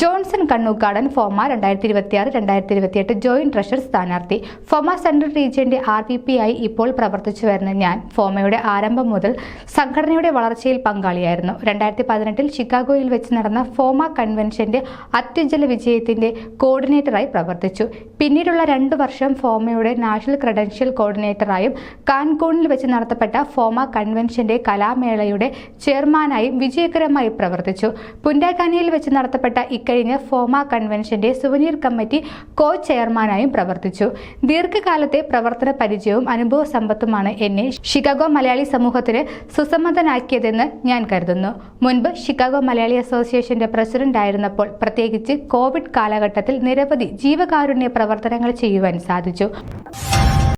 Johnson Kannukkadan FOMAA 2026-2028 joint treasurer സ്ഥാനാർത്ഥി. FOMAA central റീജിയന്റെ RVP ആയി ഇപ്പോൾ പ്രവർത്തിച്ചു വരുന്ന ഞാൻ ഫോമയുടെ ആരംഭം മുതൽ സംഘടനയുടെ വളർച്ചയിൽ പങ്കാളിയായിരുന്നു. 2018 ഷിക്കാഗോയിൽ വെച്ച് നടന്ന ഫോമ കൺവെൻഷന്റെ അത്യുജ്വല വിജയത്തിന്റെ കോർഡിനേറ്ററായി പ്രവർത്തിച്ചു. പിന്നീടുള്ള 2 വർഷം ഫോമയുടെ നാഷണൽ ക്രെഡൻഷ്യൽ കോർഡിനേറ്ററായും കാൻകൂണിൽ വെച്ച് നടത്തപ്പെട്ട ഫോമ കൺവെൻഷന്റെ കലാമേളയുടെ ചെയർമാനായും വിജയകരമായി പ്രവർത്തിച്ചു. പുൻഡാഖാനിയിൽ വെച്ച് നടത്തപ്പെട്ട ഇക്കഴിഞ്ഞ ഫോമ കൺവെൻഷന്റെ സുവനീർ കമ്മിറ്റി കോ ചെയർമാനായും പ്രവർത്തിച്ചു. ദീർഘകാലത്തെ പ്രവർത്തന പരിചയവും അനുഭവ സമ്പത്തുമാണ് എന്നെ ഷിക്കാഗോ മലയാളി സമൂഹത്തിന് സുസമ്മതനാക്കിയതെന്ന് ഞാൻ കരുതുന്നു. മുൻപ് ഷിക്കാഗോ മലയാളി അസോസിയേഷന്റെ പ്രസിഡന്റ് ആയിരുന്നപ്പോൾ പ്രത്യേകിച്ച് കോവിഡ് കാലഘട്ടത്തിൽ നിരവധി ജീവകാരുണ്യ പ്രവർത്തനങ്ങൾ ചെയ്യുവാൻ സാധിച്ചു.